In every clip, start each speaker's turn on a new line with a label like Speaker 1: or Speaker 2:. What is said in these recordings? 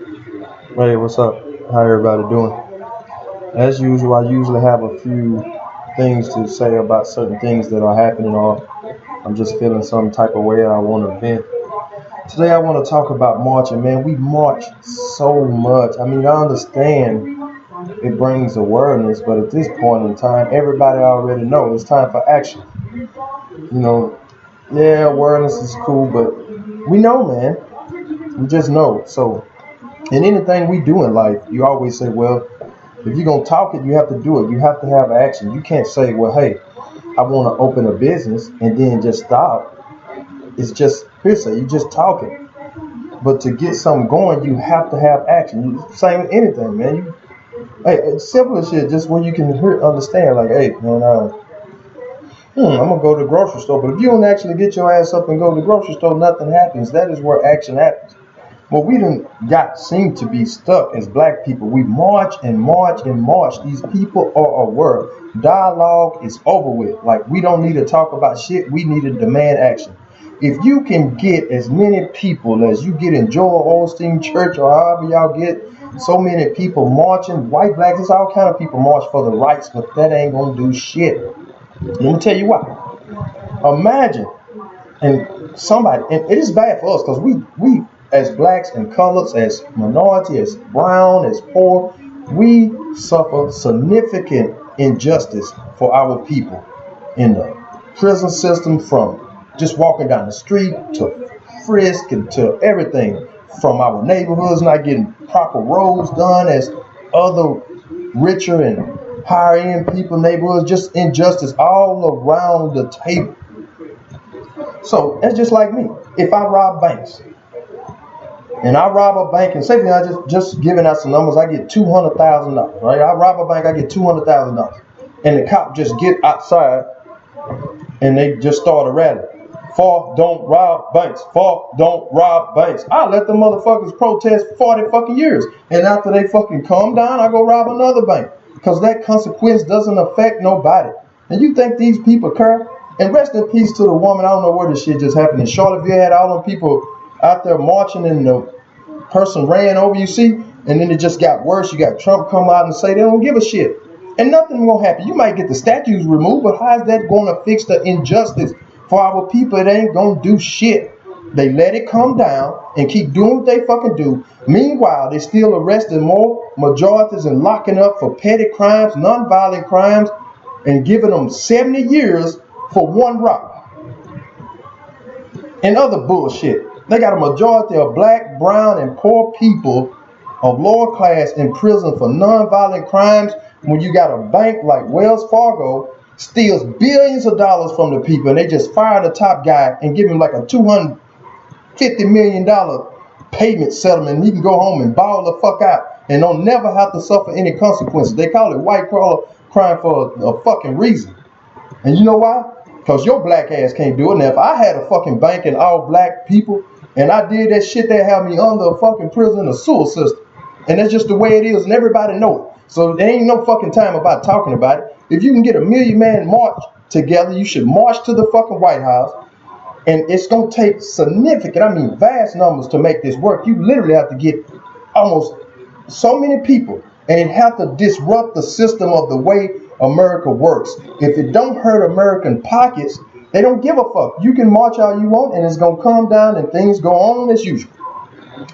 Speaker 1: Hey, what's up? How everybody doing? As usual, I usually have a few things to say about certain things that are happening, or I'm just feeling some type of way I want to vent. Today, I want to talk about marching. Man, we march so much. I mean, I understand it brings awareness, but at this point in time, everybody already knows it's time for action. You know, yeah, awareness is cool, but we know, man. We just know. So, in anything we do in life, you always say, well, if you're gonna talk it, you have to do it. You have to have action. You can't say, well, hey, I want to open a business and then just stop. It's just hearsay. You just talking. But to get something going, you have to have action. Same with anything, man. Hey, it's simple as shit. Just when you can understand, like, hey, man, I'm gonna go to the grocery store. But if you don't actually get your ass up and go to the grocery store, nothing happens. That is where action happens. But we done got seem to be stuck as black people. We march and march and march. These people are aware. Dialogue is over with. Like, we don't need to talk about shit. We need to demand action. If you can get as many people as you get in Joel Osteen Church or however y'all get so many people marching, white, black, there's all kind of people march for the rights, but that ain't gonna do shit. Let me tell you why. Imagine and somebody, and it is bad for us because we as blacks and colors, as minority, as brown, as poor, we suffer significant injustice for our people in the prison system, from just walking down the street to frisk and to everything, from our neighborhoods not getting proper roads done as other richer and higher end people neighborhoods, just injustice all around the table. So that's just like me. If I rob banks and I rob a bank, and say I just giving out some numbers, I get $200,000. Right? I rob a bank, I get $200,000, and the cop just get outside and they just start a rally. For don't rob banks. For don't rob banks. I let the motherfuckers protest 40 fucking years, and after they fucking calm down, I go rob another bank because that consequence doesn't affect nobody. And you think these people care? And rest in peace to the woman. I don't know where this shit just happened. In Charlottesville, had all them people out there marching, and the person ran over, you see, and then it just got worse. You got Trump come out and say they don't give a shit. And nothing will happen. You might get the statues removed, but how is that going to fix the injustice for our people? It ain't going to do shit. They let it come down and keep doing what they fucking do. Meanwhile, they still arresting more majorities and locking up for petty crimes, non-violent crimes, and giving them 70 years for one rock and other bullshit. They got a majority of black, brown, and poor people of lower class in prison for non-violent crimes, when you got a bank like Wells Fargo steals billions of dollars from the people, and they just fire the top guy and give him like a $250 million payment settlement, and he can go home and ball the fuck out and don't never have to suffer any consequences. They call it white collar crime for a fucking reason. And you know why? Because your black ass can't do it. Now, if I had a fucking bank and all black people and I did that shit, they have me under a fucking prison, a sewer system. And that's just the way it is, and everybody know it. So there ain't no fucking time about talking about it. If you can get a million man march together, you should march to the fucking White House. And it's going to take significant, I mean vast numbers to make this work. You literally have to get almost so many people, and it have to disrupt the system of the way America works. If it don't hurt American pockets, they don't give a fuck. You can march all you want, and it's gonna calm down, and things go on as usual.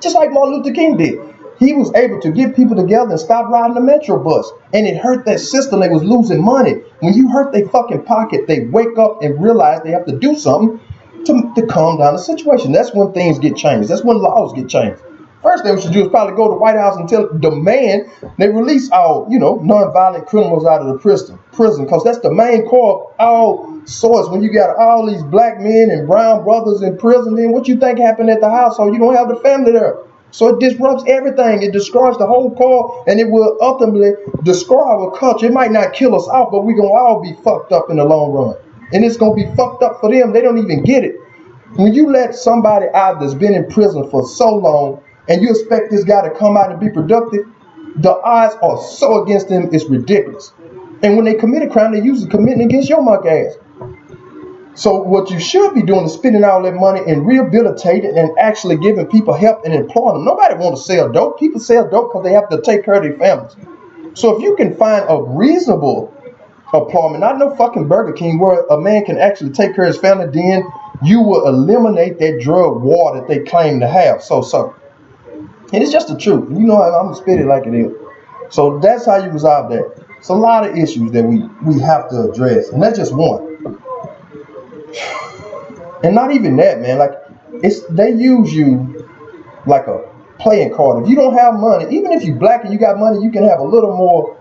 Speaker 1: Just like Martin Luther King did. He was able to get people together and stop riding the Metro bus, and it hurt that system. They was losing money. When you hurt their fucking pocket, they wake up and realize they have to do something to calm down the situation. That's when things get changed. That's when laws get changed. First thing we should do is probably go to the White House and demand they release all, non-violent criminals out of the prison, because that's the main core of all source. When you got all these black men and brown brothers in prison, then what you think happened at the household? You don't have the family there. So it disrupts everything. It destroys the whole core, and it will ultimately destroy our culture. It might not kill us off, but we're going to all be fucked up in the long run. And it's going to be fucked up for them. They don't even get it. When you let somebody out that's been in prison for so long, and you expect this guy to come out and be productive, the odds are so against them, it's ridiculous. And when they commit a crime, they usually committing against your monkey ass. So what you should be doing is spending all that money and rehabilitating and actually giving people help and employing them. Nobody want to sell dope. People sell dope because they have to take care of their families. So if you can find a reasonable employment, not no fucking Burger King, where a man can actually take care of his family, then you will eliminate that drug war that they claim to have. So. And it's just the truth. You know, I'm going to spit it like it is. So that's how you resolve that. It's a lot of issues that we have to address. And that's just one. And not even that, man. Like, they use you like a playing card. If you don't have money, even if you black and you got money, you can have a little more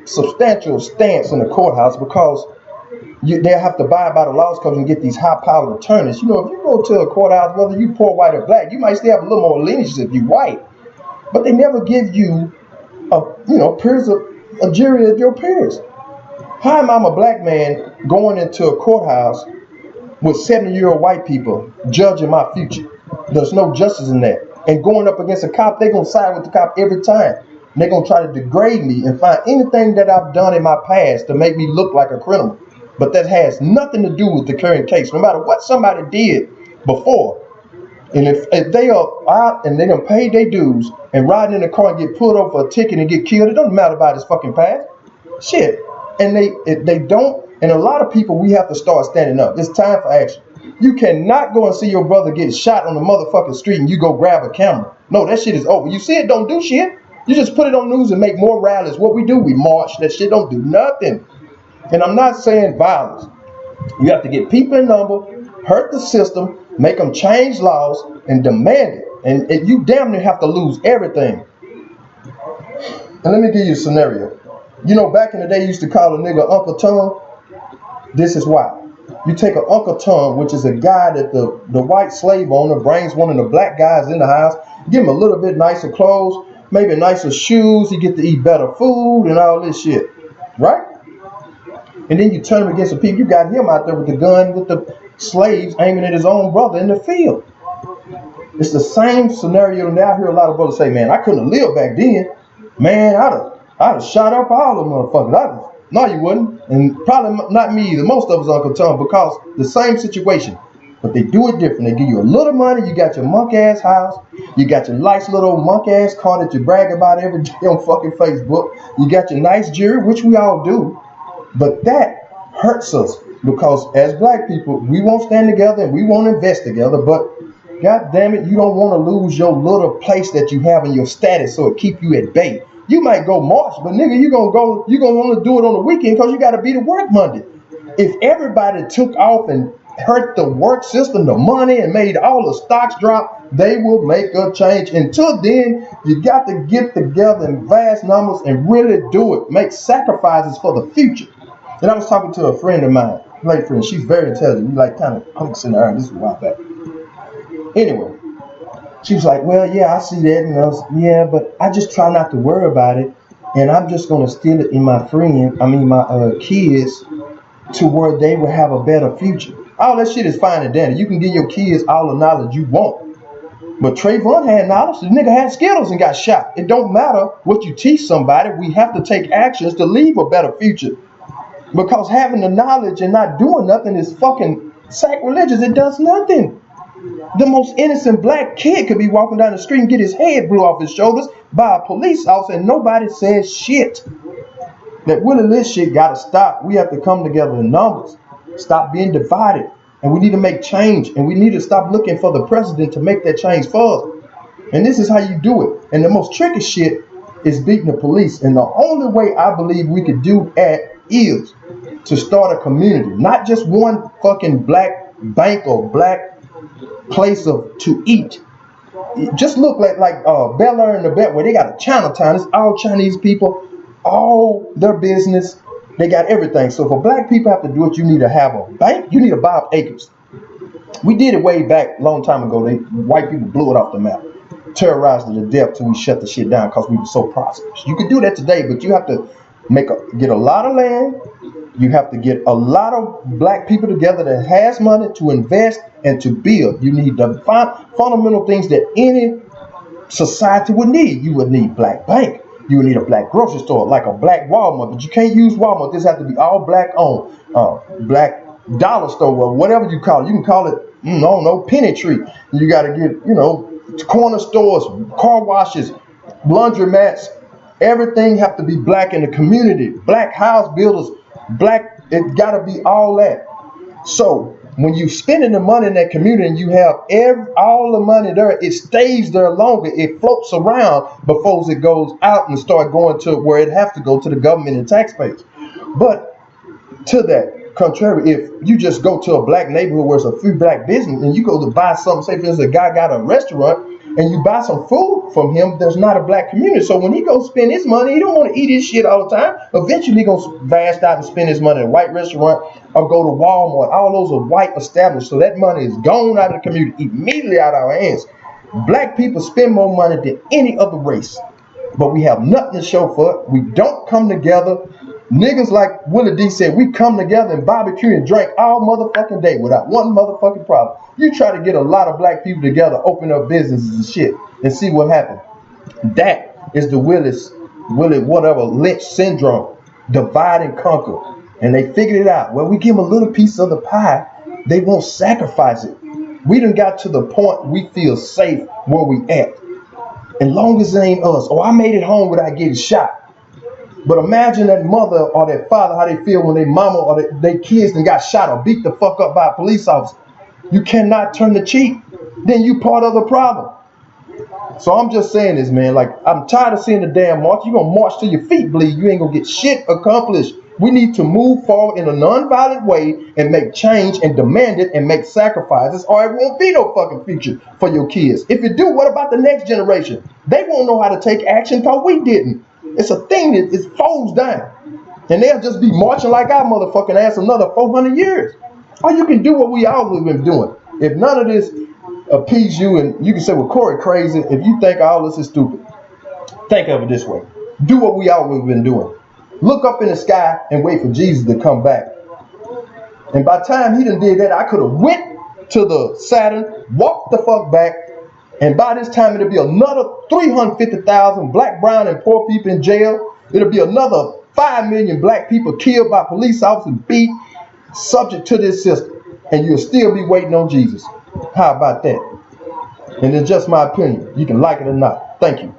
Speaker 1: substantial stance in the courthouse, because they have to abide by the laws because you get these high-powered attorneys. You know, if you go to a courthouse, whether you poor, white, or black, you might still have a little more leniency if you white. But they never give you a jury of your peers. How am I a black man going into a courthouse with 70-year-old white people judging my future? There's no justice in that. And going up against a cop, they're going to side with the cop every time. And they're going to try to degrade me and find anything that I've done in my past to make me look like a criminal. But that has nothing to do with the current case. No matter what somebody did before, and if they are out and they done paid their dues and riding in the car and get pulled over for a ticket and get killed, it doesn't matter about his fucking past. Shit. And they don't. And a lot of people, we have to start standing up. It's time for action. You cannot go and see your brother get shot on the motherfucking street and you go grab a camera. No, that shit is over. You see it, don't do shit. You just put it on news and make more rallies. What we do, we march. That shit don't do nothing. And I'm not saying violence. You have to get people in number, hurt the system, make them change laws, and demand it. And you damn near have to lose everything. And let me give you a scenario. You know, back in the day, you used to call a nigga Uncle Tom. This is why. You take an Uncle Tom, which is a guy that the white slave owner brings one of the black guys in the house, give him a little bit nicer clothes, maybe nicer shoes, he get to eat better food and all this shit. Right? And then you turn him against the people. You got him out there with the gun with the slaves aiming at his own brother in the field. It's the same scenario. Now I hear a lot of brothers say, man, I couldn't have lived back then. Man, I'd have shot up all them motherfuckers. No, you wouldn't. And probably not me either. Most of us, Uncle Tom, because the same situation. But they do it different. They give you a little money. You got your monk-ass house. You got your nice little monk-ass car that you brag about every day on fucking Facebook. You got your nice jewelry, which we all do. But that hurts us because as black people, we won't stand together and we won't invest together. But God damn it, you don't want to lose your little place that you have in your status so it keep you at bay. You might go march, but nigga, you're gonna want to do it on the weekend because you got to be to work Monday. If everybody took off and hurt the work system, the money, and made all the stocks drop, they will make a change. Until then, you got to get together in vast numbers and really do it. Make sacrifices for the future. And I was talking to a friend of mine, late friend. She's very intelligent. We like kind of hunks in her. This is a while back. Anyway, she was like, well, yeah, I see that. And I was, yeah, but I just try not to worry about it. And I'm just going to steal it in my kids to where they will have a better future. All that shit is fine and dandy. You can give your kids all the knowledge you want. But Trayvon had knowledge. The nigga had Skittles and got shot. It don't matter what you teach somebody. We have to take actions to leave a better future. Because having the knowledge and not doing nothing is fucking sacrilegious. It does nothing. The most innocent black kid could be walking down the street and get his head blew off his shoulders by a police officer and nobody says shit. That Willie Lynch shit gotta stop. We have to come together in numbers. Stop being divided. And we need to make change. And we need to stop looking for the president to make that change for us. And this is how you do it. And the most tricky shit is beating the police. And the only way I believe we could do that is to start a community. Not just one fucking black bank or black place to eat. Just look like Bel Air and the Bet, where they got a Chinatown. It's all Chinese people, all their business. They got everything. So for black people have to do it, you need to have a bank. You need to buy up acres. We did it way back a long time ago. White people blew it off the map, terrorized it to death till we shut the shit down because we were so prosperous. You can do that today, but you have to get a lot of land. You have to get a lot of black people together that has money to invest and to build. You need the fundamental things that any society would need. You would need black bank. You would need a black grocery store, like a black Walmart, but you can't use Walmart. This has to be all black owned. Black dollar store, or whatever you call it. You can call it, I don't know, penny tree. You got to get, corner stores, car washes, laundromats. Everything have to be black in the community. Black house builders, black. It got to be all that. So when you spending the money in that community and you have all the money there, it stays there longer. It floats around before it goes out and start going to where it has to go, to the government and taxpayers. But to that contrary, if you just go to a black neighborhood where there's a few black business and you go to buy something, say for instance, a guy got a restaurant and you buy some food from him, there's not a black community. So when he goes spend his money, he don't want to eat his shit all the time. Eventually he gonna vast out and spend his money at a white restaurant or go to Walmart. All those are white established. So that money is gone out of the community, immediately out of our hands. Black people spend more money than any other race, but we have nothing to show for it. We don't come together. Niggas, like Willie D said, we come together and barbecue and drink all motherfucking day without one motherfucking problem. You try to get a lot of black people together, open up businesses and shit, and see what happens. That is the Willie whatever Lynch syndrome, divide and conquer. And they figured it out. When we give them a little piece of the pie, they won't sacrifice it. We done got to the point we feel safe where we at. As long as it ain't us. Oh, I made it home without getting shot. But imagine that mother or that father, how they feel when their mama or their kids then got shot or beat the fuck up by a police officer. You cannot turn the cheek. Then you part of the problem. So I'm just saying this, man. Like, I'm tired of seeing the damn march. You're going to march till your feet bleed. You ain't going to get shit accomplished. We need to move forward in a non-violent way and make change and demand it and make sacrifices, or it won't be no fucking future for your kids. If you do, what about the next generation? They won't know how to take action because we didn't. It's a thing that is folds down. And they'll just be marching like our motherfucking ass another 400 years. Or you can do what we always been doing. If none of this appease you, and you can say, well, Corey crazy, if you think all this is stupid, think of it this way. Do what we always been doing. Look up in the sky and wait for Jesus to come back. And by the time he done did that, I could have went to the Saturn, walked the fuck back, and by this time it'll be another 350,000 black, brown, and poor people in jail. It'll be another 5 million black people killed by police officers, beat, subject to this system. And you'll still be waiting on Jesus. How about that? And it's just my opinion. You can like it or not. Thank you.